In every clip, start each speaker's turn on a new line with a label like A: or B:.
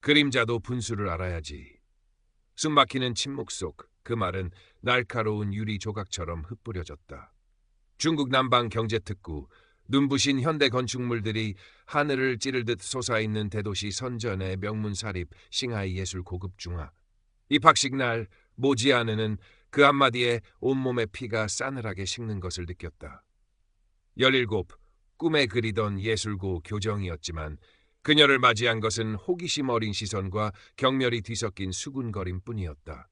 A: 그림자도 분수를 알아야지. 숨막히는 침묵 속 그 말은 날카로운 유리 조각처럼 흩뿌려졌다. 중국 남방 경제특구, 눈부신 현대 건축물들이 하늘을 찌르듯 솟아있는 대도시 선전의 명문사립 싱하이 예술 고급 중화. 입학식 날 모지아느는 그 한마디에 온몸의 피가 싸늘하게 식는 것을 느꼈다. 17, 꿈에 그리던 예술고 교정이었지만 그녀를 맞이한 것은 호기심 어린 시선과 경멸이 뒤섞인 수군거림 뿐이었다.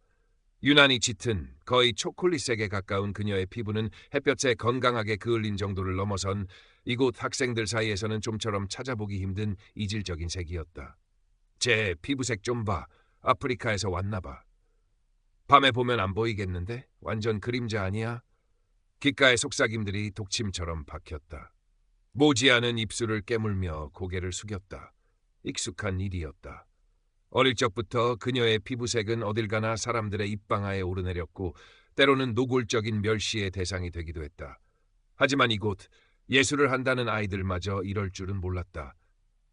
A: 유난히 짙은 거의 초콜릿색에 가까운 그녀의 피부는 햇볕에 건강하게 그을린 정도를 넘어선 이곳 학생들 사이에서는 좀처럼 찾아보기 힘든 이질적인 색이었다. 제 피부색 좀 봐. 아프리카에서 왔나 봐. 밤에 보면 안 보이겠는데? 완전 그림자 아니야? 귓가의 속삭임들이 독침처럼 박혔다. 모지아는 입술을 깨물며 고개를 숙였다. 익숙한 일이었다. 어릴 적부터 그녀의 피부색은 어딜 가나 사람들의 입방아에 오르내렸고 때로는 노골적인 멸시의 대상이 되기도 했다. 하지만 이곳 예술을 한다는 아이들마저 이럴 줄은 몰랐다.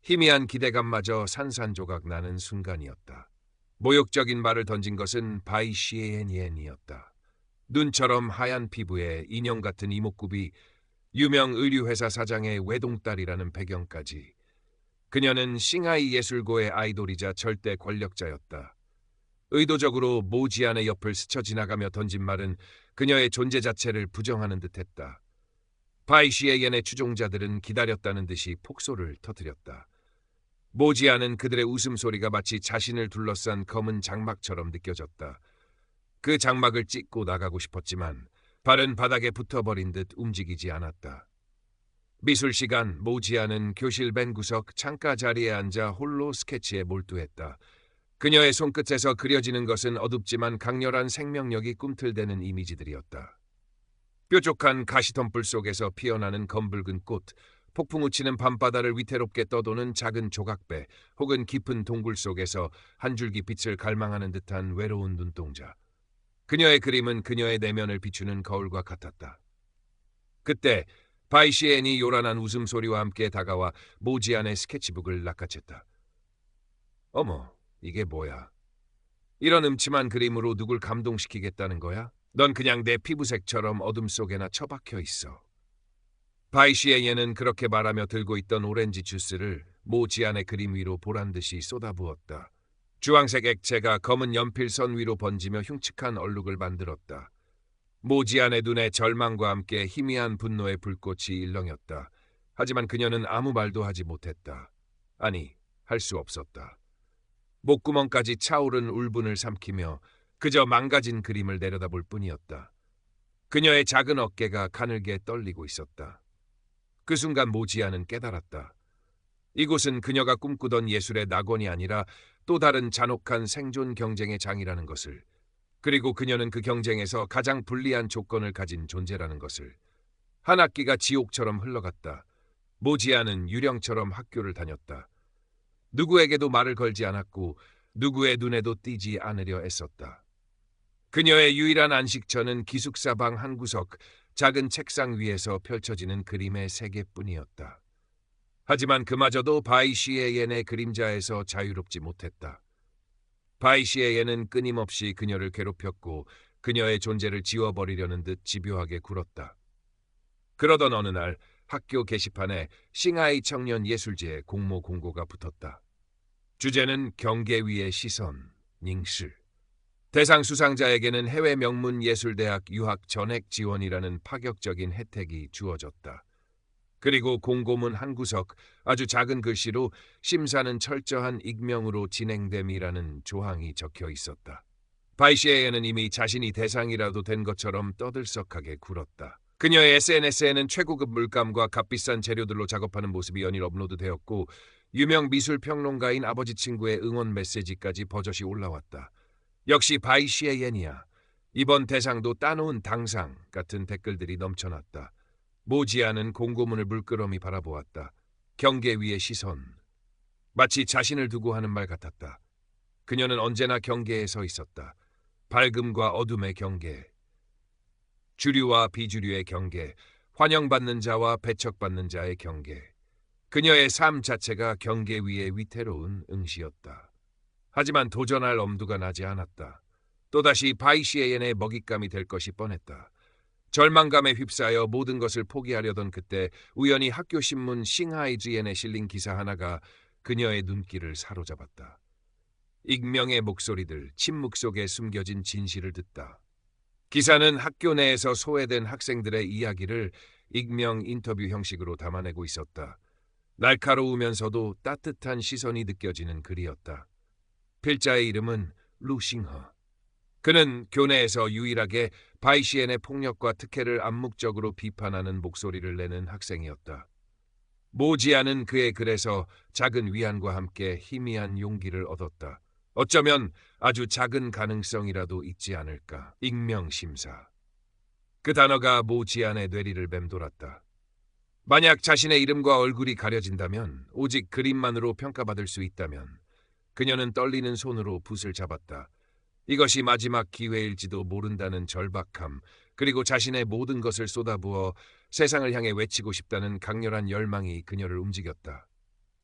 A: 희미한 기대감마저 산산조각 나는 순간이었다. 모욕적인 말을 던진 것은 바이시에옌이었다. 눈처럼 하얀 피부에 인형 같은 이목구비, 유명 의류회사 사장의 외동딸이라는 배경까지. 그녀는 싱하이 예술고의 아이돌이자 절대 권력자였다. 의도적으로 모지안의 옆을 스쳐 지나가며 던진 말은 그녀의 존재 자체를 부정하는 듯했다. 바이시에옌의 추종자들은 기다렸다는 듯이 폭소를 터뜨렸다. 모지안은 그들의 웃음소리가 마치 자신을 둘러싼 검은 장막처럼 느껴졌다. 그 장막을 찢고 나가고 싶었지만 발은 바닥에 붙어버린 듯 움직이지 않았다. 미술 시간 모지아는 교실 맨 구석 창가 자리에 앉아 홀로 스케치에 몰두했다. 그녀의 손끝에서 그려지는 것은 어둡지만 강렬한 생명력이 꿈틀대는 이미지들이었다. 뾰족한 가시덤불 속에서 피어나는 검붉은 꽃, 폭풍 우치는 밤바다를 위태롭게 떠도는 작은 조각배, 혹은 깊은 동굴 속에서 한 줄기 빛을 갈망하는 듯한 외로운 눈동자. 그녀의 그림은 그녀의 내면을 비추는 거울과 같았다. 그때 바이시엔이 요란한 웃음소리와 함께 다가와 모지안의 스케치북을 낚아챘다. 어머, 이게 뭐야? 이런 음침한 그림으로 누굴 감동시키겠다는 거야? 넌 그냥 내 피부색처럼 어둠 속에나 처박혀 있어. 바이시엔은 그렇게 말하며 들고 있던 오렌지 주스를 모지안의 그림 위로 보란듯이 쏟아부었다. 주황색 액체가 검은 연필선 위로 번지며 흉측한 얼룩을 만들었다. 모지안의 눈에 절망과 함께 희미한 분노의 불꽃이 일렁였다. 하지만 그녀는 아무 말도 하지 못했다. 아니, 할 수 없었다. 목구멍까지 차오른 울분을 삼키며 그저 망가진 그림을 내려다볼 뿐이었다. 그녀의 작은 어깨가 가늘게 떨리고 있었다. 그 순간 모지안은 깨달았다. 이곳은 그녀가 꿈꾸던 예술의 낙원이 아니라 또 다른 잔혹한 생존 경쟁의 장이라는 것을, 그리고 그녀는 그 경쟁에서 가장 불리한 조건을 가진 존재라는 것을. 한 학기가 지옥처럼 흘러갔다. 모지아는 유령처럼 학교를 다녔다. 누구에게도 말을 걸지 않았고 누구의 눈에도 띄지 않으려 애썼다. 그녀의 유일한 안식처는 기숙사 방 한 구석, 작은 책상 위에서 펼쳐지는 그림의 세계뿐이었다. 하지만 그마저도 바이시에옌의 그림자에서 자유롭지 못했다. 바이시에옌은 끊임없이 그녀를 괴롭혔고 그녀의 존재를 지워버리려는 듯 집요하게 굴었다. 그러던 어느 날 학교 게시판에 싱하이 청년 예술제 공모 공고가 붙었다. 주제는 경계 위의 시선, 닝시. 대상 수상자에게는 해외 명문 예술대학 유학 전액 지원이라는 파격적인 혜택이 주어졌다. 그리고 공고문 한 구석, 아주 작은 글씨로 심사는 철저한 익명으로 진행됨이라는 조항이 적혀 있었다. 바이시에는 이미 자신이 대상이라도 된 것처럼 떠들썩하게 굴었다. 그녀의 SNS에는 최고급 물감과 값비싼 재료들로 작업하는 모습이 연일 업로드되었고 유명 미술 평론가인 아버지 친구의 응원 메시지까지 버젓이 올라왔다. 역시 바이시에yen이야. 이번 대상도 따놓은 당상 같은 댓글들이 넘쳐났다. 모지아는 공고문을 물끄러미 바라보았다. 경계 위의 시선. 마치 자신을 두고 하는 말 같았다. 그녀는 언제나 경계에 서 있었다. 밝음과 어둠의 경계. 주류와 비주류의 경계. 환영받는 자와 배척받는 자의 경계. 그녀의 삶 자체가 경계 위의 위태로운 응시였다. 하지만 도전할 엄두가 나지 않았다. 또다시 바이시에yen의 먹잇감이 될 것이 뻔했다. 절망감에 휩싸여 모든 것을 포기하려던 그때 우연히 학교 신문 싱하이즈엔에 실린 기사 하나가 그녀의 눈길을 사로잡았다. 익명의 목소리들, 침묵 속에 숨겨진 진실을 듣다. 기사는 학교 내에서 소외된 학생들의 이야기를 익명 인터뷰 형식으로 담아내고 있었다. 날카로우면서도 따뜻한 시선이 느껴지는 글이었다. 필자의 이름은 루싱허. 그는 교내에서 유일하게 바이시엔의 폭력과 특혜를 암묵적으로 비판하는 목소리를 내는 학생이었다. 모지아는 그의 글에서 작은 위안과 함께 희미한 용기를 얻었다. 어쩌면 아주 작은 가능성이라도 있지 않을까. 익명심사. 그 단어가 모지안의 뇌리를 맴돌았다. 만약 자신의 이름과 얼굴이 가려진다면, 오직 그림만으로 평가받을 수 있다면, 그녀는 떨리는 손으로 붓을 잡았다. 이것이 마지막 기회일지도 모른다는 절박함, 그리고 자신의 모든 것을 쏟아부어 세상을 향해 외치고 싶다는 강렬한 열망이 그녀를 움직였다.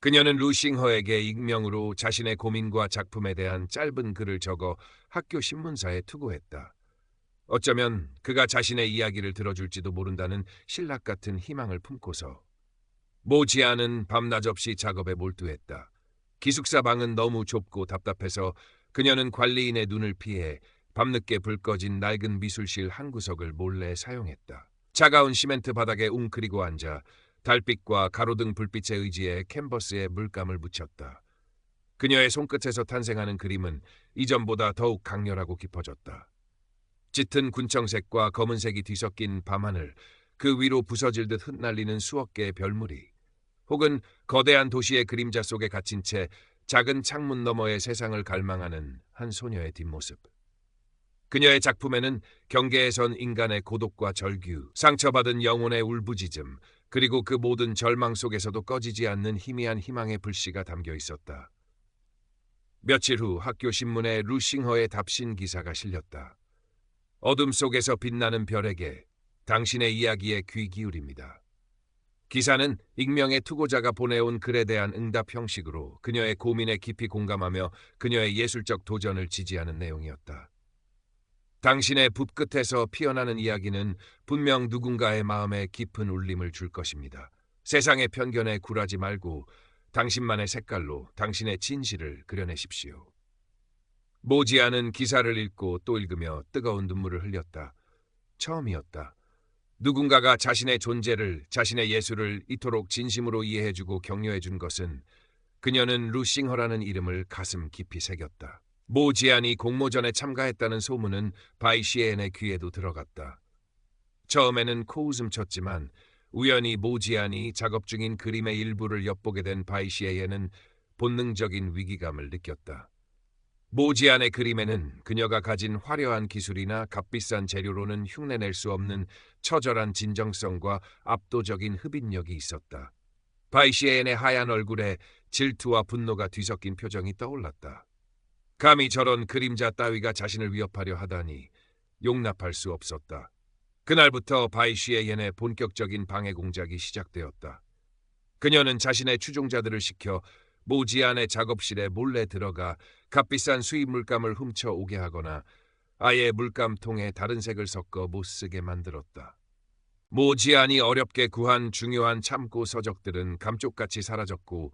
A: 그녀는 루싱허에게 익명으로 자신의 고민과 작품에 대한 짧은 글을 적어 학교 신문사에 투고했다. 어쩌면 그가 자신의 이야기를 들어줄지도 모른다는 신락 같은 희망을 품고서. 모지아는 밤낮 없이 작업에 몰두했다. 기숙사 방은 너무 좁고 답답해서 그녀는 관리인의 눈을 피해 밤늦게 불 꺼진 낡은 미술실 한 구석을 몰래 사용했다. 차가운 시멘트 바닥에 웅크리고 앉아 달빛과 가로등 불빛에 의지해 캔버스에 물감을 묻혔다. 그녀의 손끝에서 탄생하는 그림은 이전보다 더욱 강렬하고 깊어졌다. 짙은 군청색과 검은색이 뒤섞인 밤하늘, 그 위로 부서질듯 흩날리는 수억 개의 별무리, 혹은 거대한 도시의 그림자 속에 갇힌 채 작은 창문 너머의 세상을 갈망하는 한 소녀의 뒷모습. 그녀의 작품에는 경계에 선 인간의 고독과 절규, 상처받은 영혼의 울부짖음, 그리고 그 모든 절망 속에서도 꺼지지 않는 희미한 희망의 불씨가 담겨 있었다. 며칠 후 학교 신문에 루싱허의 답신 기사가 실렸다. 어둠 속에서 빛나는 별에게 당신의 이야기에 귀 기울입니다. 기사는 익명의 투고자가 보내온 글에 대한 응답 형식으로 그녀의 고민에 깊이 공감하며 그녀의 예술적 도전을 지지하는 내용이었다. 당신의 붓 끝에서 피어나는 이야기는 분명 누군가의 마음에 깊은 울림을 줄 것입니다. 세상의 편견에 굴하지 말고 당신만의 색깔로 당신의 진실을 그려내십시오. 모지아는 기사를 읽고 또 읽으며 뜨거운 눈물을 흘렸다. 처음이었다. 누군가가 자신의 존재를, 자신의 예술을 이토록 진심으로 이해해주고 격려해준 것은 그녀는 루싱허라는 이름을 가슴 깊이 새겼다. 모지안이 공모전에 참가했다는 소문은 바이시엔의 귀에도 들어갔다. 처음에는 코웃음 쳤지만 우연히 모지안이 작업 중인 그림의 일부를 엿보게 된 바이시엔은 본능적인 위기감을 느꼈다. 모지안의 그림에는 그녀가 가진 화려한 기술이나 값비싼 재료로는 흉내낼 수 없는 처절한 진정성과 압도적인 흡인력이 있었다. 바이시엔의 하얀 얼굴에 질투와 분노가 뒤섞인 표정이 떠올랐다. 감히 저런 그림자 따위가 자신을 위협하려 하다니 용납할 수 없었다. 그날부터 바이시엔의 본격적인 방해 공작이 시작되었다. 그녀는 자신의 추종자들을 시켜 모지안의 작업실에 몰래 들어가 값비싼 수입 물감을 훔쳐 오게 하거나 아예 물감통에 다른 색을 섞어 못쓰게 만들었다. 모지안이 어렵게 구한 중요한 참고 서적들은 감쪽같이 사라졌고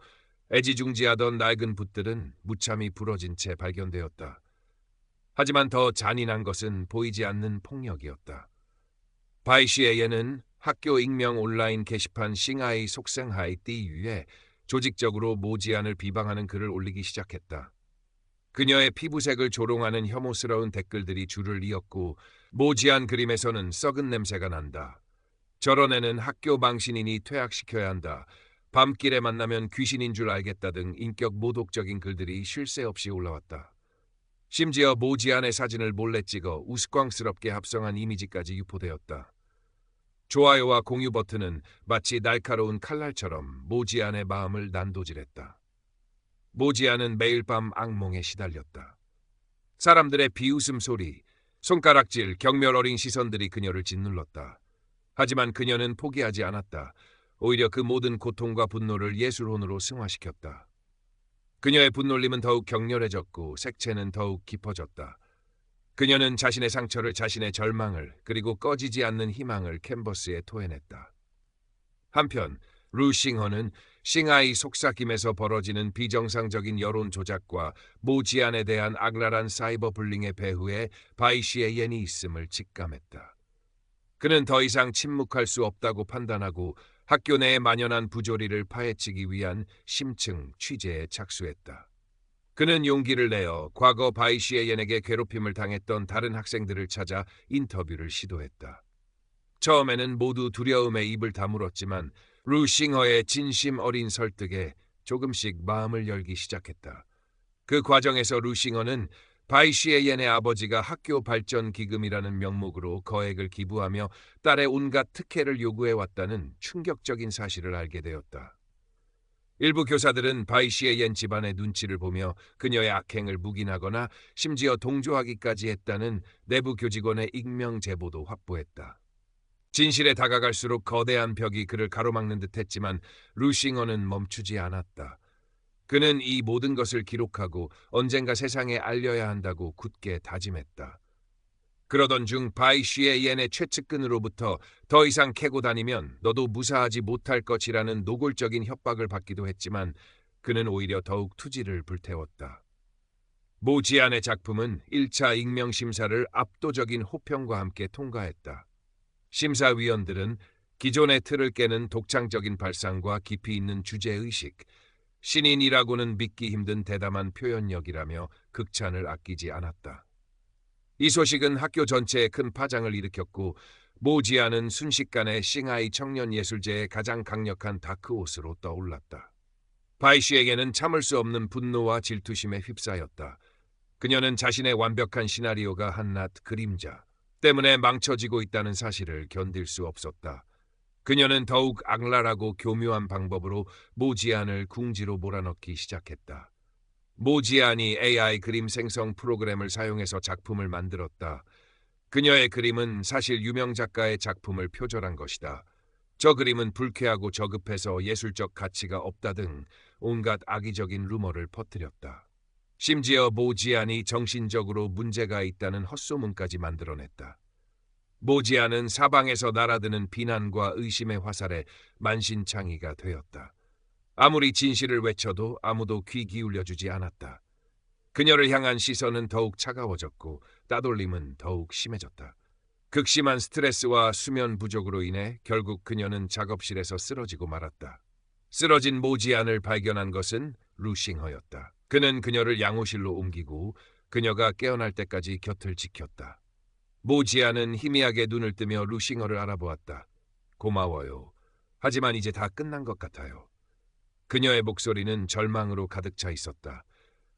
A: 애지중지하던 낡은 붓들은 무참히 부러진 채 발견되었다. 하지만 더 잔인한 것은 보이지 않는 폭력이었다. 바이시에yen은 학교 익명 온라인 게시판 싱하이 속생하이 띠 위에 조직적으로 모지안을 비방하는 글을 올리기 시작했다. 그녀의 피부색을 조롱하는 혐오스러운 댓글들이 줄을 이었고 모지안 그림에서는 썩은 냄새가 난다. 저런 애는 학교 망신이니 퇴학시켜야 한다. 밤길에 만나면 귀신인 줄 알겠다 등 인격 모독적인 글들이 쉴 새 없이 올라왔다. 심지어 모지안의 사진을 몰래 찍어 우스꽝스럽게 합성한 이미지까지 유포되었다. 좋아요와 공유 버튼은 마치 날카로운 칼날처럼 모지안의 마음을 난도질했다. 모지안은 매일 밤 악몽에 시달렸다. 사람들의 비웃음 소리, 손가락질, 경멸 어린 시선들이 그녀를 짓눌렀다. 하지만 그녀는 포기하지 않았다. 오히려 그 모든 고통과 분노를 예술혼으로 승화시켰다. 그녀의 분놀림은 더욱 격렬해졌고 색채는 더욱 깊어졌다. 그녀는 자신의 상처를, 자신의 절망을, 그리고 꺼지지 않는 희망을 캔버스에 토해냈다. 한편 루싱허는 싱하이 속삭임에서 벌어지는 비정상적인 여론 조작과 모지안에 대한 악랄한 사이버 불링의 배후에 바이시에옌이 있음을 직감했다. 그는 더 이상 침묵할 수 없다고 판단하고 학교 내에 만연한 부조리를 파헤치기 위한 심층 취재에 착수했다. 그는 용기를 내어 과거 바이시에옌에게 괴롭힘을 당했던 다른 학생들을 찾아 인터뷰를 시도했다. 처음에는 모두 두려움에 입을 다물었지만 루싱허의 진심 어린 설득에 조금씩 마음을 열기 시작했다. 그 과정에서 루싱허는 바이시에옌의 아버지가 학교 발전 기금이라는 명목으로 거액을 기부하며 딸의 온갖 특혜를 요구해왔다는 충격적인 사실을 알게 되었다. 일부 교사들은 바이시에옌 집안의 눈치를 보며 그녀의 악행을 묵인하거나 심지어 동조하기까지 했다는 내부 교직원의 익명 제보도 확보했다. 진실에 다가갈수록 거대한 벽이 그를 가로막는 듯했지만 루싱허는 멈추지 않았다. 그는 이 모든 것을 기록하고 언젠가 세상에 알려야 한다고 굳게 다짐했다. 그러던 중 바이시에옌의 최측근으로부터 더 이상 캐고 다니면 너도 무사하지 못할 것이라는 노골적인 협박을 받기도 했지만 그는 오히려 더욱 투지를 불태웠다. 모지안의 작품은 1차 익명심사를 압도적인 호평과 함께 통과했다. 심사위원들은 기존의 틀을 깨는 독창적인 발상과 깊이 있는 주제의식, 신인이라고는 믿기 힘든 대담한 표현력이라며 극찬을 아끼지 않았다. 이 소식은 학교 전체에 큰 파장을 일으켰고 모지안은 순식간에 싱하이 청년예술제의 가장 강력한 다크호스로 떠올랐다. 바이시에게는 참을 수 없는 분노와 질투심에 휩싸였다. 그녀는 자신의 완벽한 시나리오가 한낱 그림자 때문에 망쳐지고 있다는 사실을 견딜 수 없었다. 그녀는 더욱 악랄하고 교묘한 방법으로 모지안을 궁지로 몰아넣기 시작했다. 모지안이 AI 그림 생성 프로그램을 사용해서 작품을 만들었다. 그녀의 그림은 사실 유명 작가의 작품을 표절한 것이다. 저 그림은 불쾌하고 저급해서 예술적 가치가 없다 등 온갖 악의적인 루머를 퍼뜨렸다. 심지어 모지안이 정신적으로 문제가 있다는 헛소문까지 만들어냈다. 모지안은 사방에서 날아드는 비난과 의심의 화살에 만신창이가 되었다. 아무리 진실을 외쳐도 아무도 귀 기울여주지 않았다. 그녀를 향한 시선은 더욱 차가워졌고 따돌림은 더욱 심해졌다. 극심한 스트레스와 수면 부족으로 인해 결국 그녀는 작업실에서 쓰러지고 말았다. 쓰러진 모지안을 발견한 것은 루싱허였다. 그는 그녀를 양호실로 옮기고 그녀가 깨어날 때까지 곁을 지켰다. 모지안은 희미하게 눈을 뜨며 루싱허를 알아보았다. 고마워요. 하지만 이제 다 끝난 것 같아요. 그녀의 목소리는 절망으로 가득 차 있었다.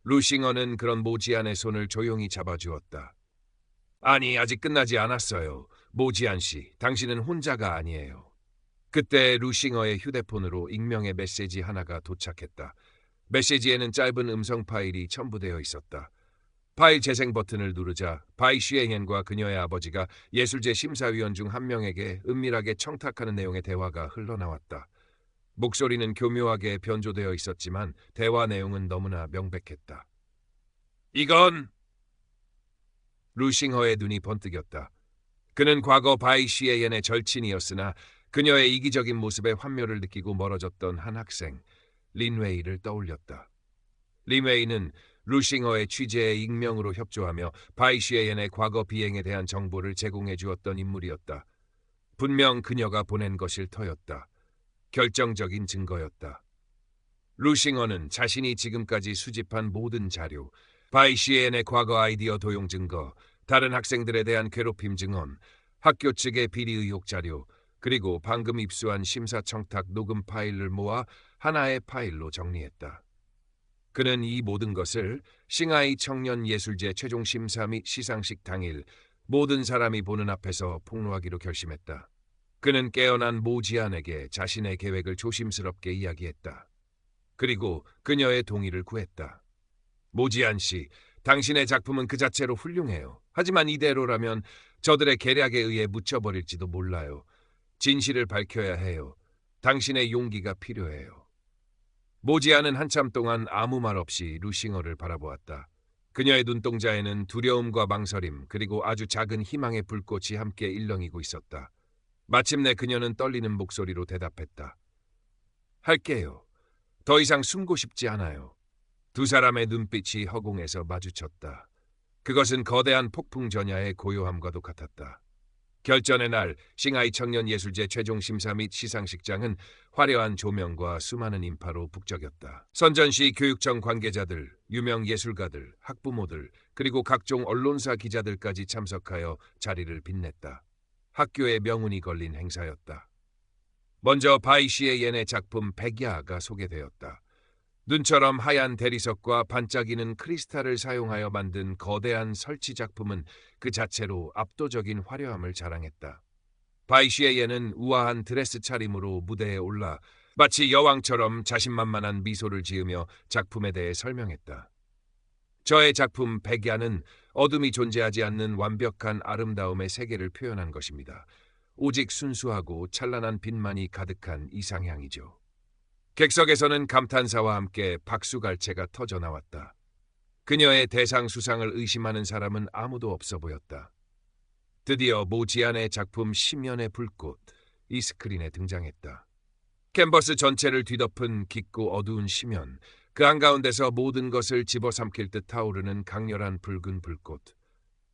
A: 루싱허는 그런 모지안의 손을 조용히 잡아주었다. 아니, 아직 끝나지 않았어요. 모지안 씨, 당신은 혼자가 아니에요. 그때 루싱허의 휴대폰으로 익명의 메시지 하나가 도착했다. 메시지에는 짧은 음성 파일이 첨부되어 있었다. 파일 재생 버튼을 누르자 바이시에옌과 그녀의 아버지가 예술제 심사위원 중 한 명에게 은밀하게 청탁하는 내용의 대화가 흘러나왔다. 목소리는 교묘하게 변조되어 있었지만 대화 내용은 너무나 명백했다. 이건... 루싱허의 눈이 번뜩였다. 그는 과거 바이시에옌의 절친이었으나 그녀의 이기적인 모습에 환멸을 느끼고 멀어졌던 한 학생, 린웨이를 떠올렸다. 린웨이는 루싱허의 취재에 익명으로 협조하며 바이시에옌의 과거 비행에 대한 정보를 제공해 주었던 인물이었다. 분명 그녀가 보낸 것일 터였다. 결정적인 증거였다. 루싱허는 자신이 지금까지 수집한 모든 자료, 바이시에옌의 과거 아이디어 도용 증거, 다른 학생들에 대한 괴롭힘 증언, 학교 측의 비리 의혹 자료, 그리고 방금 입수한 심사 청탁 녹음 파일을 모아 하나의 파일로 정리했다. 그는 이 모든 것을 싱하이 청년예술제 최종 심사 및 시상식 당일 모든 사람이 보는 앞에서 폭로하기로 결심했다. 그는 깨어난 모지안에게 자신의 계획을 조심스럽게 이야기했다. 그리고 그녀의 동의를 구했다. 모지안 씨, 당신의 작품은 그 자체로 훌륭해요. 하지만 이대로라면 저들의 계략에 의해 묻혀버릴지도 몰라요. 진실을 밝혀야 해요. 당신의 용기가 필요해요. 모지아는 한참 동안 아무 말 없이 루싱어를 바라보았다. 그녀의 눈동자에는 두려움과 망설임 그리고 아주 작은 희망의 불꽃이 함께 일렁이고 있었다. 마침내 그녀는 떨리는 목소리로 대답했다. 할게요. 더 이상 숨고 싶지 않아요. 두 사람의 눈빛이 허공에서 마주쳤다. 그것은 거대한 폭풍 전야의 고요함과도 같았다. 결전의 날 싱하이 청년예술제 최종 심사 및 시상식장은 화려한 조명과 수많은 인파로 북적였다. 선전시 교육청 관계자들, 유명 예술가들, 학부모들, 그리고 각종 언론사 기자들까지 참석하여 자리를 빛냈다. 학교의 명운이 걸린 행사였다. 먼저 바이시의 옌의 작품 백야가 소개되었다. 눈처럼 하얀 대리석과 반짝이는 크리스탈을 사용하여 만든 거대한 설치 작품은 그 자체로 압도적인 화려함을 자랑했다. 바이시의 옌은 우아한 드레스 차림으로 무대에 올라 마치 여왕처럼 자신만만한 미소를 지으며 작품에 대해 설명했다. 저의 작품 백야는 어둠이 존재하지 않는 완벽한 아름다움의 세계를 표현한 것입니다. 오직 순수하고 찬란한 빛만이 가득한 이상향이죠. 객석에서는 감탄사와 함께 박수갈채가 터져나왔다. 그녀의 대상 수상을 의심하는 사람은 아무도 없어 보였다. 드디어 모지안의 작품 심연의 불꽃, 이 스크린에 등장했다. 캔버스 전체를 뒤덮은 깊고 어두운 심연, 그 한가운데서 모든 것을 집어삼킬 듯 타오르는 강렬한 붉은 불꽃.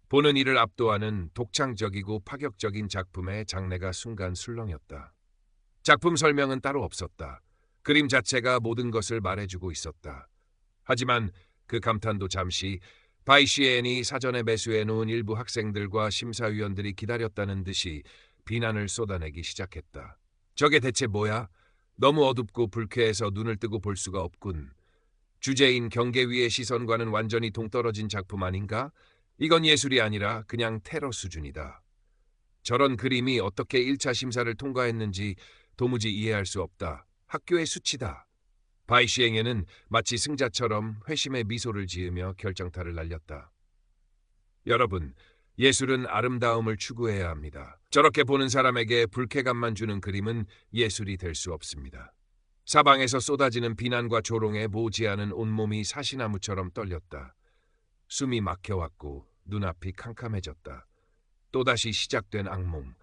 A: 보는 이를 압도하는 독창적이고 파격적인 작품의 장래가 순간 술렁였다. 작품 설명은 따로 없었다. 그림 자체가 모든 것을 말해주고 있었다. 하지만 그 감탄도 잠시 바이시엔이 사전에 매수해놓은 일부 학생들과 심사위원들이 기다렸다는 듯이 비난을 쏟아내기 시작했다. 저게 대체 뭐야? 너무 어둡고 불쾌해서 눈을 뜨고 볼 수가 없군. 주제인 경계위의 시선과는 완전히 동떨어진 작품 아닌가? 이건 예술이 아니라 그냥 테러 수준이다. 저런 그림이 어떻게 1차 심사를 통과했는지 도무지 이해할 수 없다. 학교의 수치다. 바이시행에는 마치 승자처럼 회심의 미소를 지으며 결정타를 날렸다. 여러분, 예술은 아름다움을 추구해야 합니다. 저렇게 보는 사람에게 불쾌감만 주는 그림은 예술이 될 수 없습니다. 사방에서 쏟아지는 비난과 조롱에 모지않은 온몸이 사시나무처럼 떨렸다. 숨이 막혀왔고 눈앞이 캄캄해졌다. 또다시 시작된 악몽.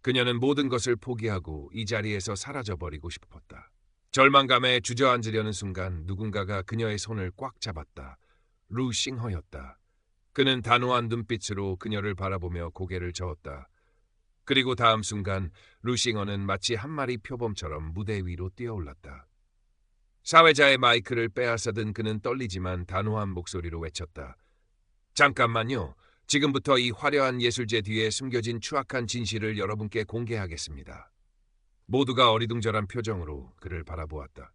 A: 그녀는 모든 것을 포기하고 이 자리에서 사라져버리고 싶었다. 절망감에 주저앉으려는 순간 누군가가 그녀의 손을 꽉 잡았다. 루싱허였다. 그는 단호한 눈빛으로 그녀를 바라보며 고개를 저었다. 그리고 다음 순간 루싱어는 마치 한 마리 표범처럼 무대 위로 뛰어올랐다. 사회자의 마이크를 빼앗아든 그는 떨리지만 단호한 목소리로 외쳤다. 잠깐만요. 지금부터 이 화려한 예술제 뒤에 숨겨진 추악한 진실을 여러분께 공개하겠습니다. 모두가 어리둥절한 표정으로 그를 바라보았다.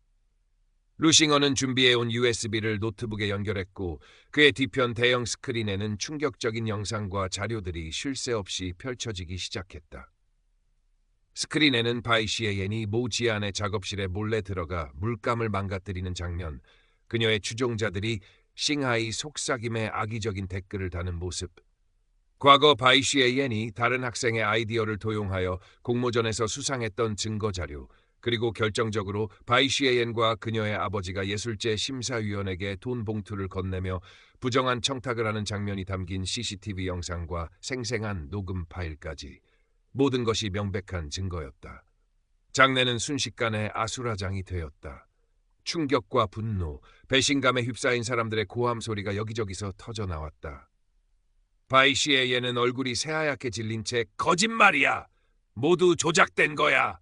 A: 루싱어는 준비해온 USB를 노트북에 연결했고 그의 뒤편 대형 스크린에는 충격적인 영상과 자료들이 쉴 새 없이 펼쳐지기 시작했다. 스크린에는 바이시에옌이 모지안의 작업실에 몰래 들어가 물감을 망가뜨리는 장면, 그녀의 추종자들이 싱하이 속삭임의 악의적인 댓글을 다는 모습, 과거 바이시에옌이 다른 학생의 아이디어를 도용하여 공모전에서 수상했던 증거자료, 그리고 결정적으로 바이시에옌과 그녀의 아버지가 예술제 심사위원에게 돈 봉투를 건네며 부정한 청탁을 하는 장면이 담긴 CCTV 영상과 생생한 녹음 파일까지 모든 것이 명백한 증거였다. 장내는 순식간에 아수라장이 되었다. 충격과 분노, 배신감에 휩싸인 사람들의 고함 소리가 여기저기서 터져나왔다. 바이시에옌은 얼굴이 새하얗게 질린 채 거짓말이야! 모두 조작된 거야!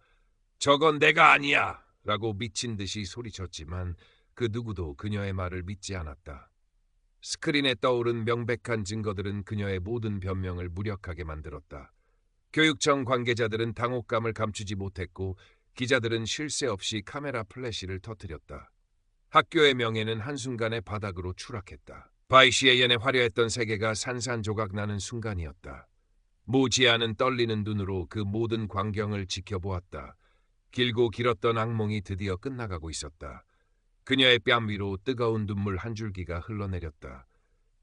A: 저건 내가 아니야! 라고 미친 듯이 소리쳤지만 그 누구도 그녀의 말을 믿지 않았다. 스크린에 떠오른 명백한 증거들은 그녀의 모든 변명을 무력하게 만들었다. 교육청 관계자들은 당혹감을 감추지 못했고 기자들은 쉴 새 없이 카메라 플래시를 터뜨렸다. 학교의 명예는 한순간에 바닥으로 추락했다. 바이시에옌의 화려했던 세계가 산산조각 나는 순간이었다. 모지아는 떨리는 눈으로 그 모든 광경을 지켜보았다. 길고 길었던 악몽이 드디어 끝나가고 있었다. 그녀의 뺨 위로 뜨거운 눈물 한 줄기가 흘러내렸다.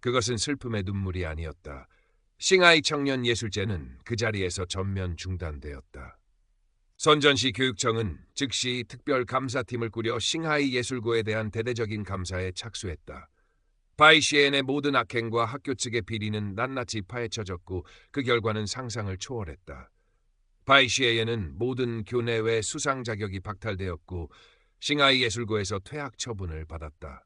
A: 그것은 슬픔의 눈물이 아니었다. 싱하이 청년 예술제는 그 자리에서 전면 중단되었다. 선전시 교육청은 즉시 특별 감사팀을 꾸려 싱하이 예술고에 대한 대대적인 감사에 착수했다. 바이시엔의 모든 악행과 학교 측의 비리는 낱낱이 파헤쳐졌고 그 결과는 상상을 초월했다. 바이시에는 모든 교내외 수상 자격이 박탈되었고 싱하이 예술고에서 퇴학 처분을 받았다.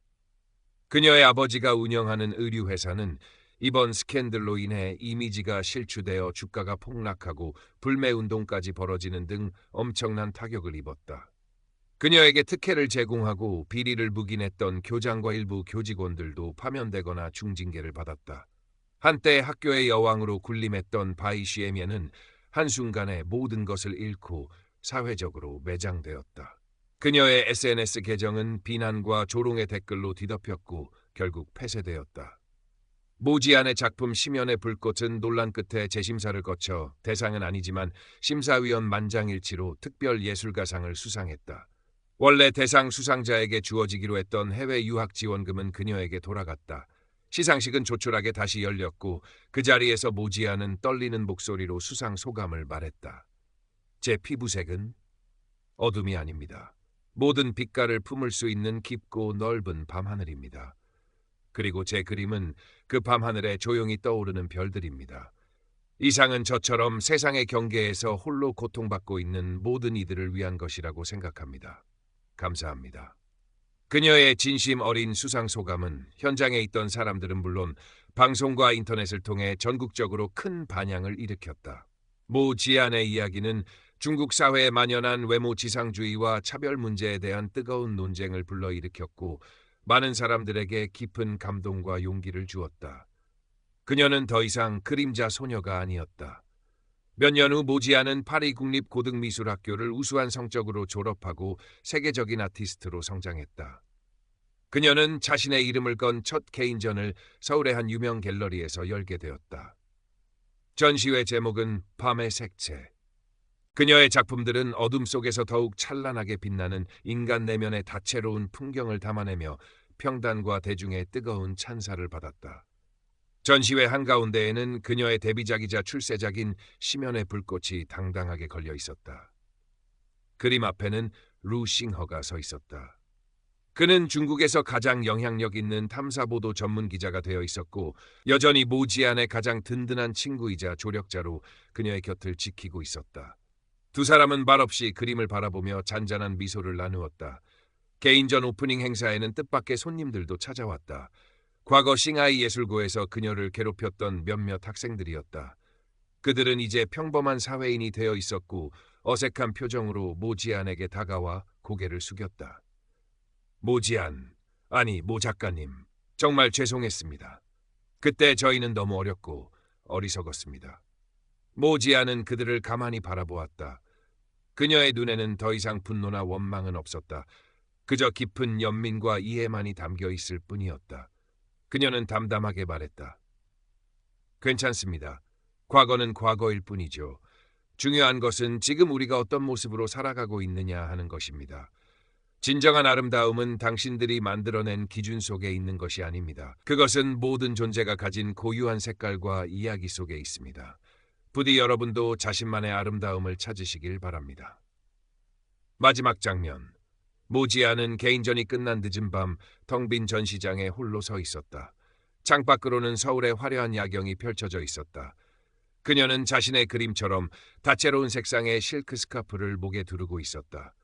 A: 그녀의 아버지가 운영하는 의류회사는 이번 스캔들로 인해 이미지가 실추되어 주가가 폭락하고 불매운동까지 벌어지는 등 엄청난 타격을 입었다. 그녀에게 특혜를 제공하고 비리를 묵인했던 교장과 일부 교직원들도 파면되거나 중징계를 받았다. 한때 학교의 여왕으로 군림했던 바이시에미는 한순간에 모든 것을 잃고 사회적으로 매장되었다. 그녀의 SNS 계정은 비난과 조롱의 댓글로 뒤덮였고 결국 폐쇄되었다. 모지안의 작품 심연의 불꽃은 논란 끝에 재심사를 거쳐 대상은 아니지만 심사위원 만장일치로 특별예술가상을 수상했다. 원래 대상 수상자에게 주어지기로 했던 해외 유학 지원금은 그녀에게 돌아갔다. 시상식은 조촐하게 다시 열렸고 그 자리에서 모지안은 떨리는 목소리로 수상 소감을 말했다. 제 피부색은 어둠이 아닙니다. 모든 빛깔을 품을 수 있는 깊고 넓은 밤하늘입니다. 그리고 제 그림은 그 밤하늘에 조용히 떠오르는 별들입니다. 이 상은 저처럼 세상의 경계에서 홀로 고통받고 있는 모든 이들을 위한 것이라고 생각합니다. 감사합니다. 그녀의 진심 어린 수상 소감은 현장에 있던 사람들은 물론 방송과 인터넷을 통해 전국적으로 큰 반향을 일으켰다. 모 지안의 이야기는 중국 사회에 만연한 외모 지상주의와 차별 문제에 대한 뜨거운 논쟁을 불러일으켰고 많은 사람들에게 깊은 감동과 용기를 주었다. 그녀는 더 이상 그림자 소녀가 아니었다. 몇 년 후 모지안은 파리 국립고등미술학교를 우수한 성적으로 졸업하고 세계적인 아티스트로 성장했다. 그녀는 자신의 이름을 건 첫 개인전을 서울의 한 유명 갤러리에서 열게 되었다. 전시회 제목은 밤의 색채. 그녀의 작품들은 어둠 속에서 더욱 찬란하게 빛나는 인간 내면의 다채로운 풍경을 담아내며 평단과 대중의 뜨거운 찬사를 받았다. 전시회 한가운데에는 그녀의 데뷔작이자 출세작인 심연의 불꽃이 당당하게 걸려 있었다. 그림 앞에는 루 싱허가 서 있었다. 그는 중국에서 가장 영향력 있는 탐사보도 전문 기자가 되어 있었고 여전히 모지안의 가장 든든한 친구이자 조력자로 그녀의 곁을 지키고 있었다. 두 사람은 말없이 그림을 바라보며 잔잔한 미소를 나누었다. 개인전 오프닝 행사에는 뜻밖의 손님들도 찾아왔다. 과거 싱하이 예술고에서 그녀를 괴롭혔던 몇몇 학생들이었다. 그들은 이제 평범한 사회인이 되어 있었고 어색한 표정으로 모지안에게 다가와 고개를 숙였다. 모지안, 아니 모 작가님, 정말 죄송했습니다. 그때 저희는 너무 어렸고 어리석었습니다. 모지안은 그들을 가만히 바라보았다. 그녀의 눈에는 더 이상 분노나 원망은 없었다. 그저 깊은 연민과 이해만이 담겨 있을 뿐이었다. 그녀는 담담하게 말했다. 괜찮습니다. 과거는 과거일 뿐이죠. 중요한 것은 지금 우리가 어떤 모습으로 살아가고 있느냐 하는 것입니다. 진정한 아름다움은 당신들이 만들어낸 기준 속에 있는 것이 아닙니다. 그것은 모든 존재가 가진 고유한 색깔과 이야기 속에 있습니다. 부디 여러분도 자신만의 아름다움을 찾으시길 바랍니다. 마지막 장면. 모지안은 개인전이 끝난 늦은 밤 텅 빈 전시장에 홀로 서 있었다. 창밖으로는 서울의 화려한 야경이 펼쳐져 있었다. 그녀는 자신의 그림처럼 다채로운 색상의 실크 스카프를 목에 두르고 있었다.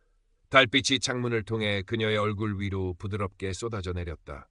A: 달빛이 창문을 통해 그녀의 얼굴 위로 부드럽게 쏟아져 내렸다.